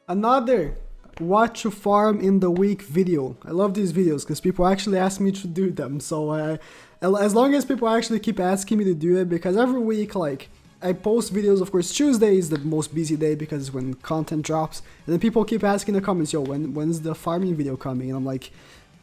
Another what to farm in the week video. I love these videos because people actually ask me to do them. So as long as people actually keep asking me to do it, because every week like I post videos. Of course, Tuesday is the most busy day because it's when content drops, and then people keep asking in the comments, yo, when's the farming video coming? And I'm like,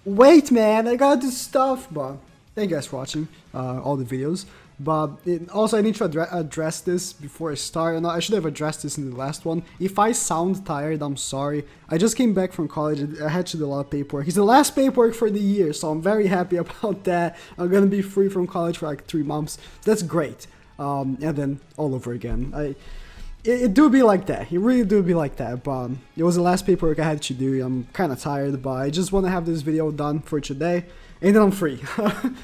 wait man, I gotta do stuff. But thank you guys for watching all the videos. But also I need to address this before I start, and I should have addressed this in the last one. If I sound tired, I'm sorry. I just came back from college, I had to do a lot of paperwork. It's the last paperwork for the year, so I'm very happy about that. I'm gonna be free from college for like 3 months. That's great. And then all over again. It do be like that. It really do be like that. But it was the last paperwork I had to do. I'm kind of tired, but I just want to have this video done for today, and then I'm free.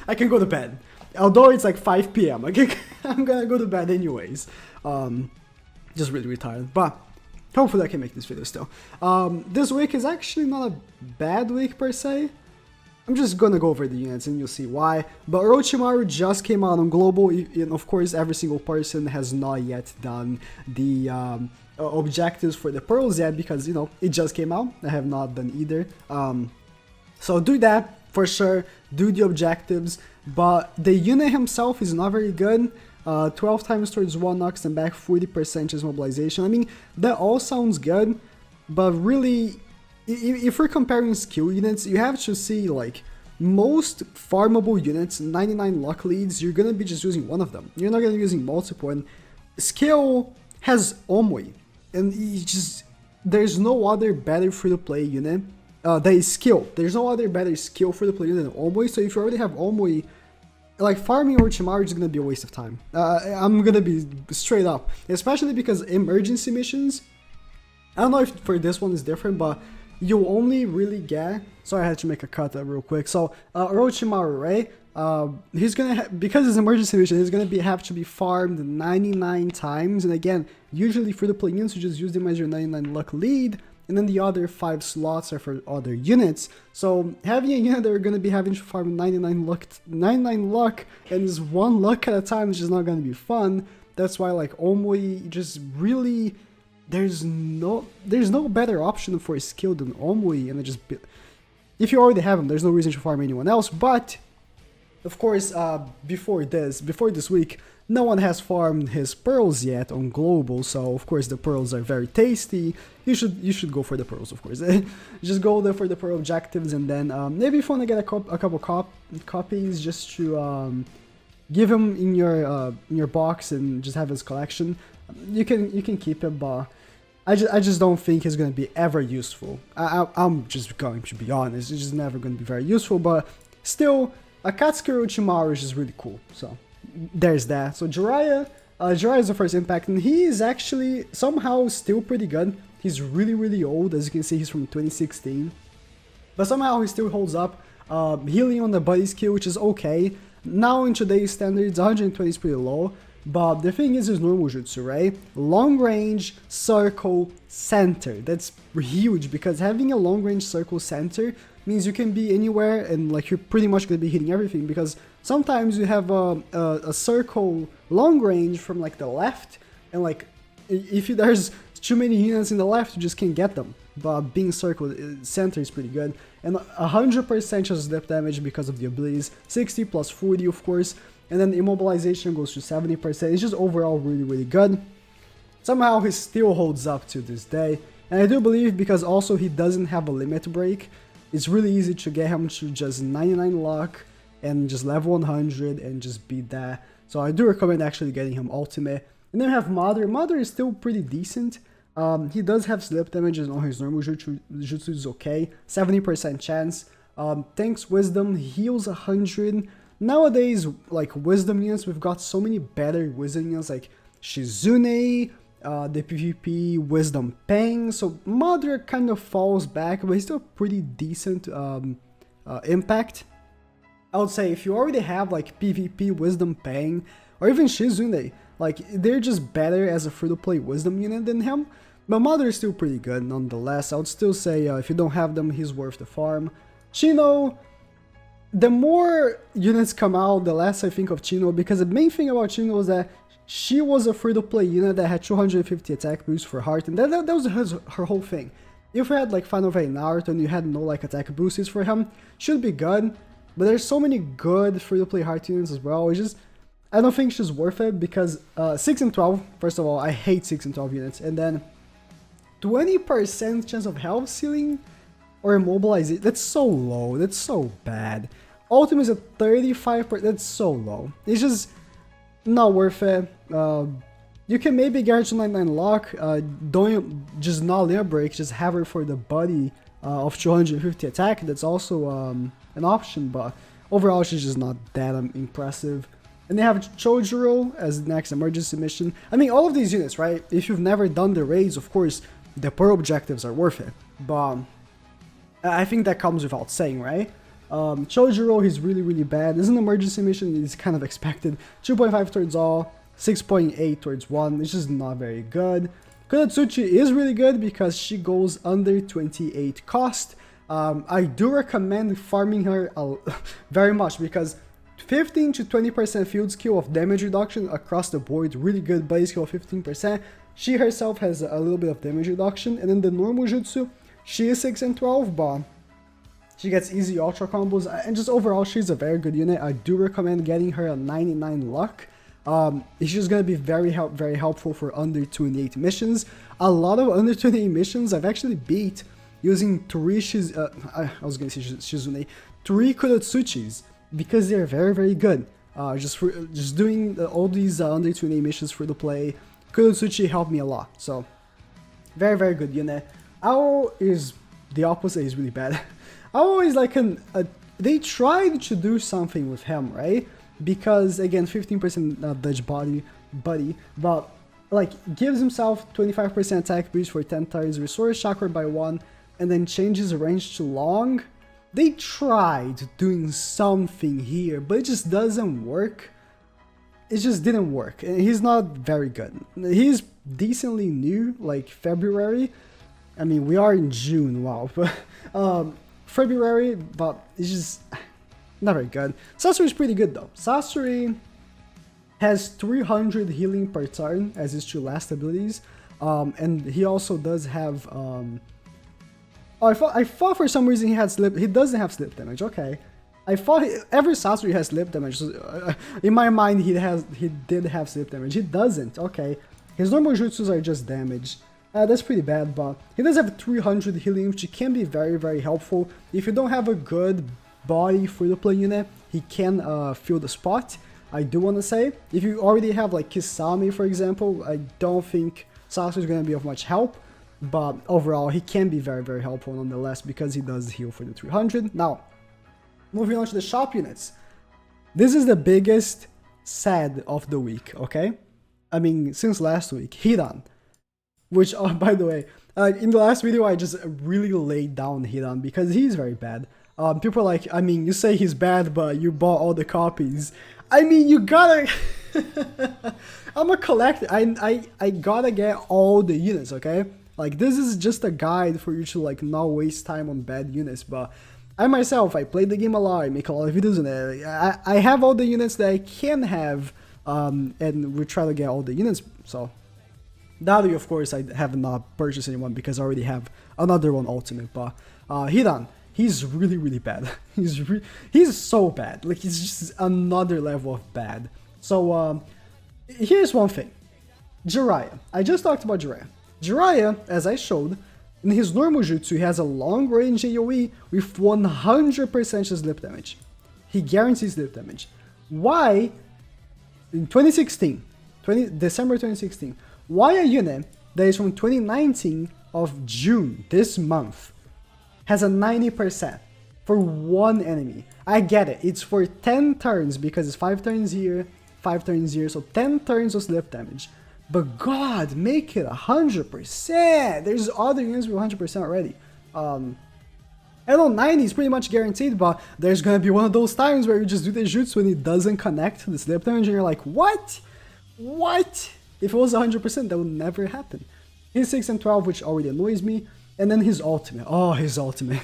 I can go to bed. Although it's like 5 p.m. I'm gonna go to bed anyways. Just really tired. But hopefully I can make this video still. This week is actually not a bad week per se. I'm just gonna go over the units and you'll see why. But Orochimaru just came out on global, and of course every single person has not yet done the objectives for the pearls yet, because you know it just came out. I have not done either. So do that for sure. Do the objectives. But the unit himself is not very good. 12 times towards 1 knocks and back, 40% is mobilization. I mean, that all sounds good, but really, if we're comparing skill units, you have to see like most farmable units, 99 luck leads, you're gonna be just using one of them. You're not gonna be using multiple. And skill has Omui, and there's no other better free-to-play unit that is skill. There's no other better skill free-to-play unit than Omui. So if you already have Omui, like farming Orochimaru is gonna be a waste of time. I'm gonna be straight up, especially because emergency missions, I don't know if for this one is different, but you only really get. Sorry, I had to make a cut real quick. So Orochimaru, right? He's gonna because it's emergency mission, he's gonna have to be farmed 99 times. And again, usually for the play units, you just use them as your 99 luck lead, and then the other 5 slots are for other units. So having a unit that are gonna be having to farm 99 luck, and is 1 luck at a time is just not gonna be fun. That's why like Omui just really. There's no better option for a skill than Omui, and if you already have him, there's no reason to farm anyone else. But of course, before this week, no one has farmed his pearls yet on global. So of course the pearls are very tasty. You should go for the pearls, of course. Just go there for the pearl objectives, and then maybe if you want to get a couple copies, just to give him in your box and just have his collection. You can keep it, but I just don't think it's gonna be ever useful. I'm just going to be honest. It's just never gonna be very useful. But still, Akatsuki Orochimaru is just really cool. So there's that. So Jiraiya is the first impact, and he is actually somehow still pretty good. He's really old, as you can see. He's from 2016, but somehow he still holds up. Healing on the buddy skill, which is okay. Now in today's standards, 120 is pretty low. But the thing is his normal jutsu, right? Long range, circle, center. That's huge, because having a long range circle center means you can be anywhere and like you're pretty much going to be hitting everything, because sometimes you have a circle long range from like the left, and like if there's too many units in the left, you just can't get them. But being circle center is pretty good. And 100% just slip damage because of the abilities. 60 plus 40, of course. And then immobilization goes to 70%. It's just overall really good. Somehow he still holds up to this day. And I do believe because also he doesn't have a limit break, it's really easy to get him to just 99 luck and just level 100 and just beat that. So I do recommend actually getting him ultimate. And then we have Mother. Mother is still pretty decent. He does have slip damages on his normal jutsu is okay. 70% chance. Thanks Wisdom, heals 100. Nowadays, like wisdom units, we've got so many better wisdom units like Shizune, the PvP Wisdom Pang. So Mother kind of falls back, but he's still pretty decent impact. I would say if you already have like PvP Wisdom Pang or even Shizune, like they're just better as a free-to-play wisdom unit than him. But Mother is still pretty good nonetheless. I would still say if you don't have them, he's worth the farm. Chino. The more units come out, the less I think of Chino, because the main thing about Chino is that she was a free-to-play unit that had 250 attack boost for heart, and that was her whole thing. If you had like Final Fight Naruto and you had no like attack boosts for him, should be good. But there's so many good free-to-play heart units as well. It's just, I don't think she's worth it because 6 and 12, first of all, I hate 6 and 12 units. And then 20% chance of health ceiling or immobilization, that's so low, that's so bad. Ultimate is at 35%, that's so low. It's just not worth it. You can maybe get her to 99 lock, don't just not limit break, just have her for the buddy of 250 attack, that's also an option, but overall she's just not that impressive. And they have Chojuro as the next emergency mission. I mean, all of these units, right? If you've never done the raids, of course, the pearl objectives are worth it. But I think that comes without saying, right? Chojuro, he's really bad. This is an emergency mission, it's kind of expected. 2.5 towards all, 6.8 towards 1, it's just not very good. Kuratsuchi is really good because she goes under 28 cost. I do recommend farming her very much because 15 to 20% field skill of damage reduction across the board, really good base skill of 15%. She herself has a little bit of damage reduction, and then the normal jutsu, she is 6 and 12, but she gets easy ultra combos, and just overall she's a very good unit. I do recommend getting her a 99 luck. It's just gonna be very helpful for under 28 missions. A lot of under 28 missions I've actually beat using 3 Shizune, 3 Kuratsuchis, because they're very good. Just doing all these under 28 missions for the play, Kuratsuchi helped me a lot. So very good unit. Ao is the opposite, he's really bad. Ao is like they tried to do something with him, right? Because again, 15% dodge buddy, but like gives himself 25% attack boost for 10 turns, restores chakra by 1, and then changes range to long. They tried doing something here, but it just doesn't work. It just didn't work, and he's not very good. He's decently new, like February. I mean, we are in June, wow, but February, but it's just not very good. Sasori is pretty good though. Sasori has 300 healing per turn as his 2 last abilities, and he also does have I thought for some reason he had slip. He doesn't have slip damage. Okay, I thought every Sasori has slip damage. So, in my mind, he did have slip damage. He doesn't. Okay, his normal jutsus are just damage. That's pretty bad, but he does have 300 healing, which can be very helpful. If you don't have a good body for the play unit, he can fill the spot. I do want to say, if you already have like Kisame, for example, I don't think Sasori is going to be of much help. But overall, he can be very helpful nonetheless because he does heal for the 300. Now, moving on to the shop units. This is the biggest sad of the week, okay? I mean, since last week, Hidan. Which, by the way, in the last video, I just really laid down Hidan because he's very bad. People are like, I mean, you say he's bad, but you bought all the copies. I mean, you gotta... I'm a collector. I gotta get all the units, okay? Like, this is just a guide for you to, like, not waste time on bad units, but I myself, I play the game a lot, I make a lot of videos on it. I have all the units that I can have, and we try to get all the units, so... That way, of course, I have not purchased anyone because I already have another one ultimate, but Hidan, he's really bad. He's so bad, like, he's just another level of bad. So, here's one thing. Jiraiya, I just talked about Jiraiya. Jiraiya, as I showed, in his normal jutsu, he has a long range AoE with 100% slip damage. He guarantees slip damage. Why, in 2016, December 2016, why a unit that is from 2019 of June, this month, has a 90% for one enemy? I get it, it's for 10 turns because it's 5 turns here, 5 turns here, so 10 turns of slip damage. But God, make it 100%! There's other units with 100% already. I know 90 is pretty much guaranteed, but there's gonna be one of those times where you just do the jutsu and it doesn't connect to the slip damage and you're like, what? What? If it was 100%, that would never happen. He's 6 and 12, which already annoys me. And then his ultimate. Oh, his ultimate.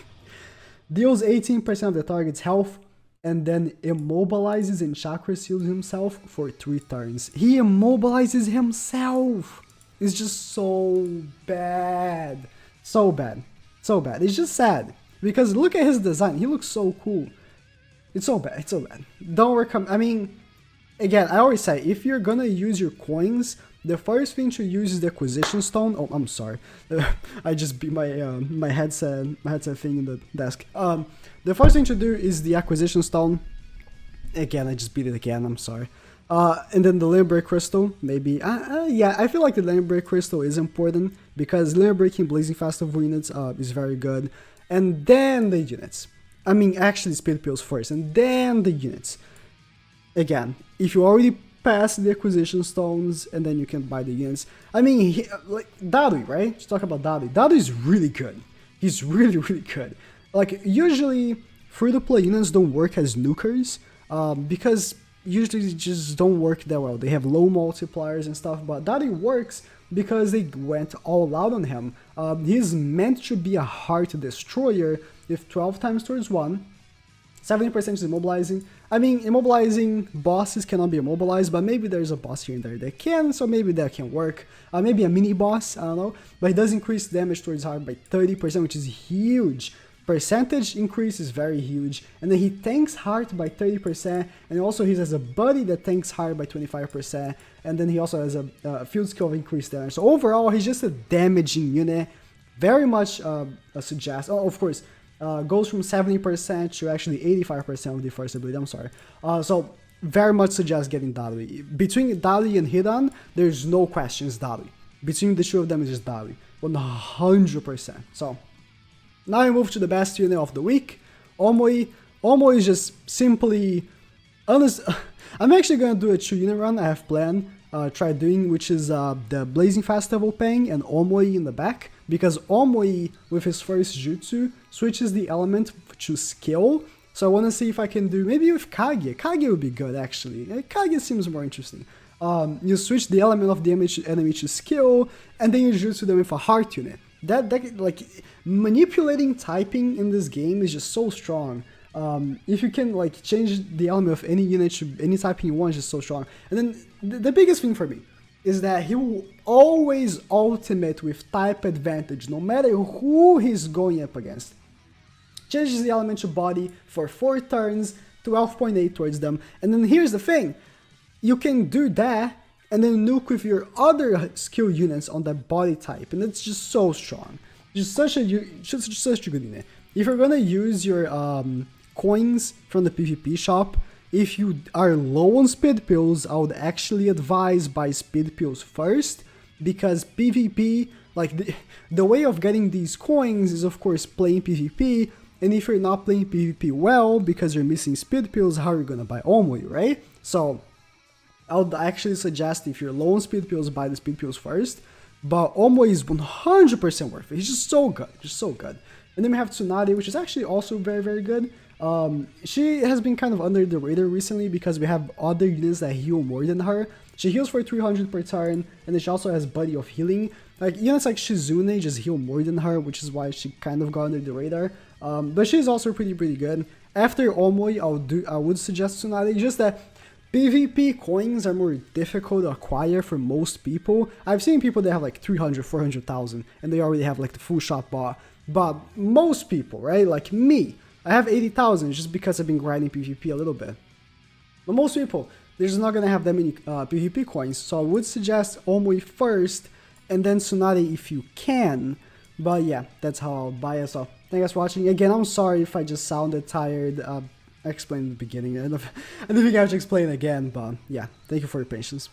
Deals 18% of the target's health and then immobilizes and chakra seals himself for 3 turns. He immobilizes himself! It's just so bad. So bad. So bad. It's just sad. Because look at his design. He looks so cool. It's so bad. It's so bad. Don't recommend. I mean, again, I always say, if you're gonna use your coins, the first thing to use is the acquisition stone. Oh, I'm sorry. I just beat my headset thing in the desk. The first thing to do is the acquisition stone. Again, I just beat it again. I'm sorry. And then the limit break crystal, maybe. Yeah, I feel like the limit break crystal is important because limit breaking blazing festival units is very good. And then the units. I mean, actually speed pills first, and then the units. Again, if you already pass the acquisition stones, and then you can buy the units. I mean, like Darui, right? Let's talk about Darui. Darui is really good. He's really, really good. Like, usually, free-to-play units don't work as nukers, because usually they just don't work that well. They have low multipliers and stuff, but Darui works because they went all out on him. He's meant to be a heart destroyer with 12 times towards 1. 70% is immobilizing. I mean, immobilizing bosses cannot be immobilized, but maybe there's a boss here and there that can, so maybe that can work. Maybe a mini boss, I don't know. But it does increase damage towards heart by 30%, which is huge. Percentage increase is very huge. And then he tanks heart by 30%, and also he has a buddy that tanks heart by 25%, and then he also has a field skill of increased damage. So overall, he's just a damaging unit. Very much suggest, oh, of course, goes from 70% to actually 85% of the first ability, I'm sorry. So very much suggest getting Darui. Between Darui and Hidan, there's no questions Darui. Between the two of them is just Darui, 100%. So now we move to the best unit of the week, Omoi. Omoi is just simply, honest. I'm actually gonna do a 2-unit run I have planned, try doing, which is the Blazing Festival Pang and Omoi in the back, because Omoi with his first jutsu switches the element to skill. So I want to see if I can do maybe with Kage. Kage would be good actually. Kage seems more interesting. You switch the element of the enemy to skill, and then you jutsu them with a heart unit. That like manipulating typing in this game is just so strong. If you can like change the element of any unit to any typing you want, is just so strong. And then the biggest thing for me is that he will always ultimate with type advantage, no matter who he's going up against. Changes the element to body for 4 turns, 12.8 towards them. And then here's the thing, you can do that and then nuke with your other skill units on that body type, and it's just so strong. Just such a good unit. If you're gonna use your coins from the PvP shop, if you are low on speed pills, I would actually advise buy speed pills first, because PvP, like the way of getting these coins is of course playing PvP, and if you're not playing PvP well because you're missing speed pills, how are you gonna buy Omoi, right? So I would actually suggest if you're low on speed pills, buy the speed pills first, but Omoi is 100% worth it. He's just so good, just so good. And then we have Tsunade, which is actually also very, very good. She has been kind of under the radar recently because we have other units that heal more than her. She heals for 300 per turn, and then she also has Buddy of Healing. Like units like Shizune just heal more than her, which is why she kind of got under the radar. But she's also pretty good. After Omoi, I would suggest Tsunade, just that PvP coins are more difficult to acquire for most people. I've seen people that have like 300, 400,000, and they already have like the full shot bot. But most people, right, like me, I have 80,000 just because I've been grinding PvP a little bit. But most people, they're just not gonna have that many PvP coins, so I would suggest Omoi first, and then Tsunade if you can. But yeah, that's how I'll buy it. So thank you guys for watching. Again, I'm sorry if I just sounded tired. I explained in the beginning. I don't think I have to explain again, but yeah, thank you for your patience.